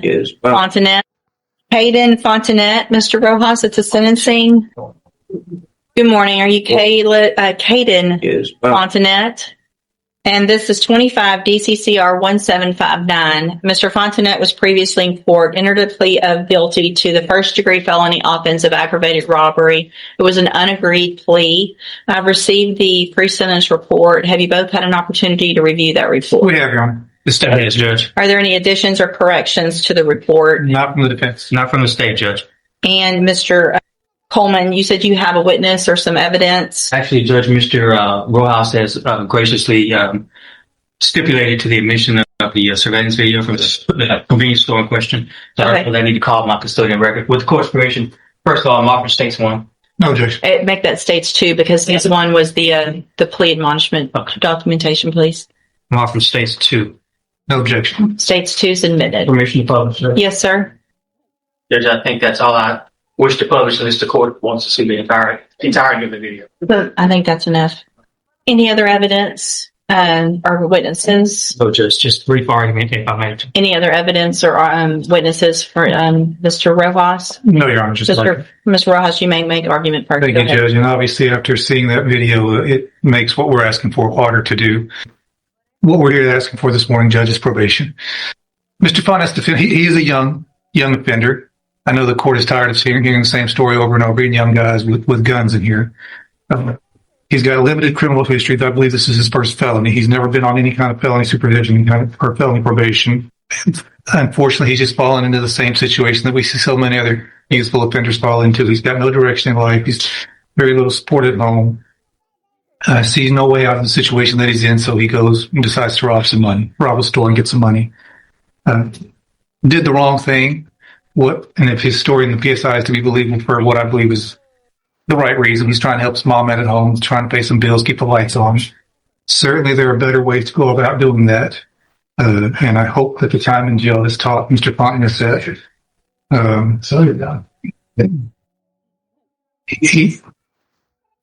Fontanet. Hayden Fontanet. Mr. Rojas, it's a sentencing. Good morning. Are you Caden Fontanet? And this is 25 DCCR 1759. Mr. Fontanet was previously in court, entered a plea of guilty to the first-degree felony offense of aggravated robbery. It was an unagreed plea. I've received the pre-sentence report. Have you both had an opportunity to review that report? We have, Your Honor. The state is, Judge. Are there any additions or corrections to the report? Not from the defense. Not from the state, Judge. And Mr. Coleman, you said you have a witness or some evidence? Actually, Judge, Mr. Rojas has graciously stipulated to the admission of the surveillance video from the convenience store in question. So I need to call my custodian record. With the court's permission, first of all, I'm offering states one. No, Judge. Make that states two because this one was the plea admonishment documentation, please. I'm offering states two. No objection. States two is admitted. Permission to publish, sir? Yes, sir. Judge, I think that's all I wish to publish unless the court wants to see the entirety of the video. I think that's enough. Any other evidence or witnesses? No, Judge, just brief argument if I may. Any other evidence or witnesses for Mr. Rojas? No, Your Honor. Mr. Rojas, you may make argument first. Thank you, Judge. And obviously, after seeing that video, it makes what we're asking for harder to do. What we're here asking for this morning, Judge, is probation. Mr. Fontanet, he is a young offender. I know the court is tired of hearing the same story over and over, and young guys with guns in here. He's got a limited criminal history. I believe this is his first felony. He's never been on any kind of felony supervision or felony probation. Unfortunately, he's just fallen into the same situation that we see so many other youthful offenders fall into. He's got no direction in life. He's very little support at home. Sees no way out of the situation that he's in, so he goes and decides to rob a store and get some money. Did the wrong thing. And if his story in the PSI is to be believable for what I believe is the right reason, he's trying to help his mom at home, trying to pay some bills, keep the lights on. Certainly there are better ways to go about doing that. And I hope that the time in jail has taught Mr. Fontanet that. So you're done.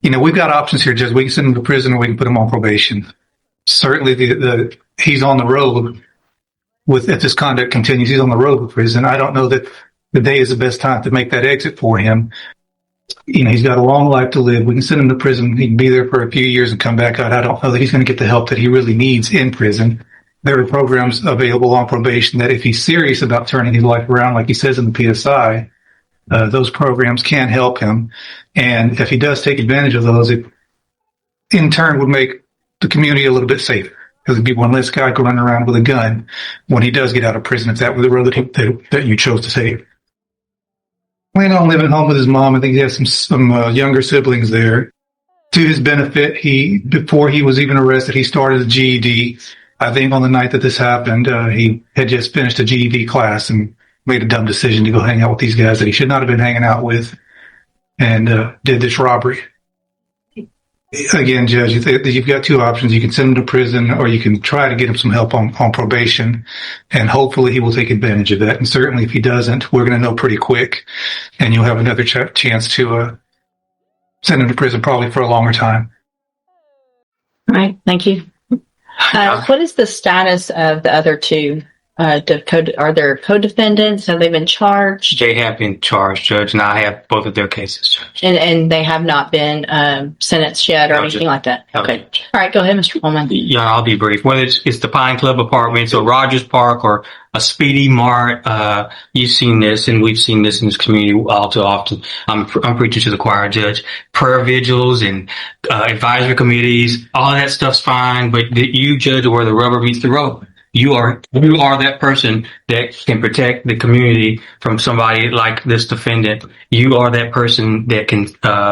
We've got options here, Judge. We can send him to prison or we can put him on probation. Certainly he's on the road if this conduct continues, he's on the road with prison. I don't know that the day is the best time to make that exit for him. He's got a long life to live. We can send him to prison. He can be there for a few years and come back out. I don't know that he's going to get the help that he really needs in prison. There are programs available on probation that if he's serious about turning his life around, like he says in the PSI, those programs can help him. And if he does take advantage of those, it in turn would make the community a little bit safer. Because there'd be one less guy running around with a gun when he does get out of prison, if that was the road that you chose to take. Planning on living at home with his mom. I think he has some younger siblings there. To his benefit, before he was even arrested, he started a GED. I think on the night that this happened, he had just finished a GED class and made a dumb decision to go hang out with these guys that he should not have been hanging out with, and did this robbery. Again, Judge, you've got two options. You can send him to prison or you can try to get him some help on probation, and hopefully he will take advantage of that. And certainly if he doesn't, we're going to know pretty quick, and you'll have another chance to send him to prison probably for a longer time. All right. Thank you. What is the status of the other two? Are there co-defendants? Have they been charged? They have been charged, Judge, and I have both of their cases, Judge. And they have not been sentenced yet or anything like that? Okay. All right, go ahead, Mr. Coleman. Yeah, I'll be brief. Whether it's the Pine Club Apartments or Rogers Park or a Speedy Mart, you've seen this, and we've seen this in this community all too often. I'm preaching to the choir, Judge. Prayer vigils and advisory committees, all that stuff's fine, but you judge where the rubber meets the road. You are that person that can protect the community from somebody like this defendant. You are that person that can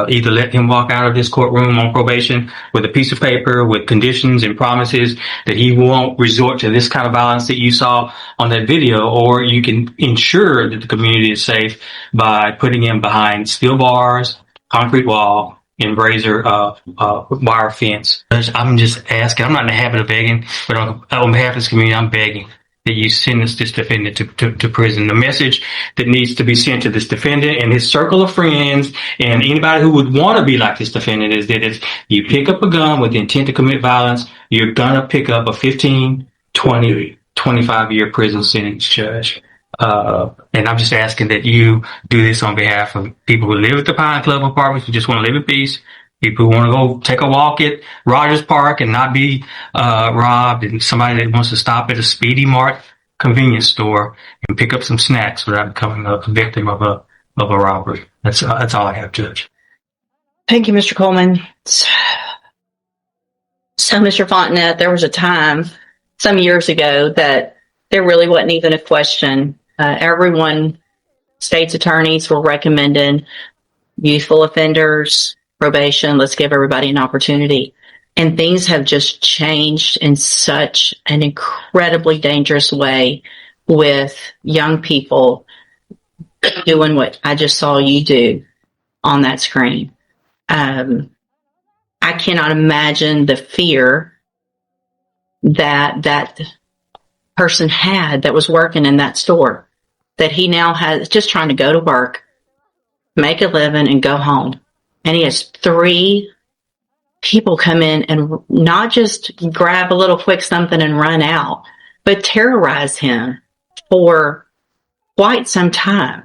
either let him walk out of this courtroom on probation with a piece of paper with conditions and promises that he won't resort to this kind of violence that you saw on that video, or you can ensure that the community is safe by putting him behind steel bars, concrete wall, and razor wire fence. I'm just asking. I'm not in the habit of begging, but on behalf of this community, I'm begging that you send this defendant to prison. The message that needs to be sent to this defendant and his circle of friends and anybody who would want to be like this defendant is that if you pick up a gun with the intent to commit violence, you're going to pick up a 15, 20, 25-year prison sentence, Judge. And I'm just asking that you do this on behalf of people who live at the Pine Club apartments, who just want to live in peace, people who want to go take a walk at Rogers Park and not be robbed, and somebody that wants to stop at a Speedy Mart convenience store and pick up some snacks without becoming a victim of a robbery. That's all I have, Judge. Thank you, Mr. Coleman. So, Mr. Fontenette, there was a time some years ago that there really wasn't even a question. Everyone, state's attorneys were recommending youthful offenders, probation. Let's give everybody an opportunity. And things have just changed in such an incredibly dangerous way with young people doing what I just saw you do on that screen. I cannot imagine the fear that person had that was working in that store, that he now has, just trying to go to work, make a living, and go home. And he has 3 people come in and not just grab a little quick something and run out, but terrorize him for quite some time.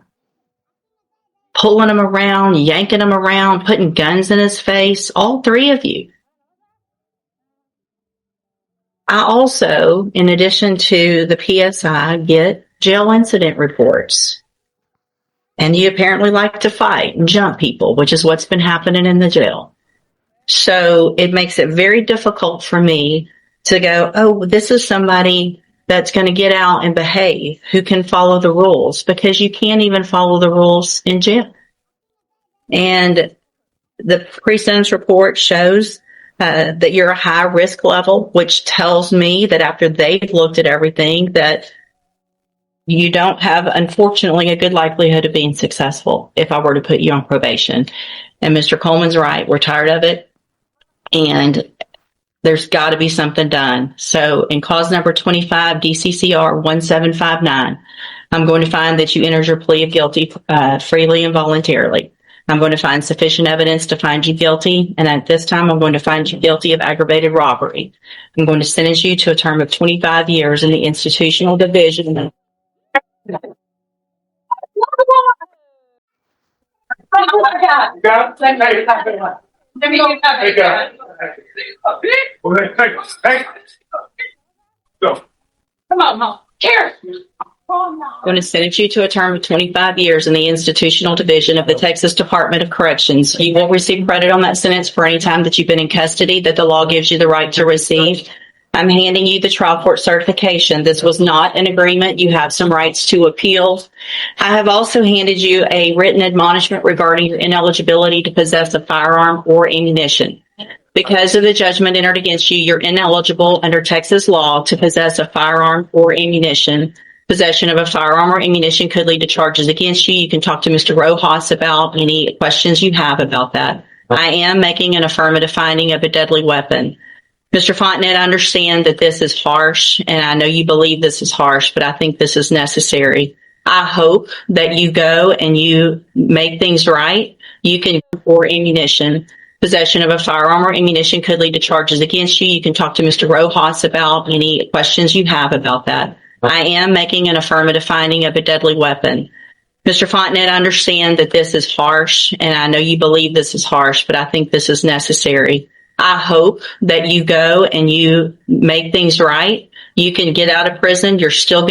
Pulling him around, yanking him around, putting guns in his face, all 3 of you. I also, in addition to the PSI, get jail incident reports. And you apparently like to fight and jump people, which is what's been happening in the jail. So it makes it very difficult for me to go, oh, this is somebody that's going to get out and behave, who can follow the rules, because you can't even follow the rules in jail. And the pre-sentence report shows that you're a high risk level, which tells me that after they've looked at everything, that you don't have, unfortunately, a good likelihood of being successful if I were to put you on probation. And Mr. Coleman's right. We're tired of it. And there's got to be something done. So in cause number 25, DCCR 1759, I'm going to find that you entered your plea of guilty freely and voluntarily. I'm going to find sufficient evidence to find you guilty. And at this time, I'm going to find you guilty of aggravated robbery. I'm going to sentence you to a term of 25 years in the institutional division. Come on, Mom. Here. I'm going to sentence you to a term of 25 years in the institutional division of the Texas Department of Corrections. You will receive credit on that sentence for any time that you've been in custody that the law gives you the right to receive. I'm handing you the trial court certification. This was not an agreement. You have some rights to appeal. I have also handed you a written admonishment regarding your ineligibility to possess a firearm or ammunition. Because of the judgment entered against you, you're ineligible under Texas law to possess a firearm or ammunition. Possession of a firearm or ammunition could lead to charges against you. You can talk to Mr. Rojas about any questions you have about that. I am making an affirmative finding of a deadly weapon. Mr. Fontenette, I understand that this is harsh, and I know you believe this is harsh, but I think this is necessary. I hope that you go and you make things right. You can, for ammunition. Possession of a firearm or ammunition could lead to charges against you. You can talk to Mr. Rojas about any questions you have about that. I am making an affirmative finding of a deadly weapon. Mr. Fontenette, I understand that this is harsh, and I know you believe this is harsh, but I think this is necessary. I hope that you go and you make things right. You can get out of prison. You're still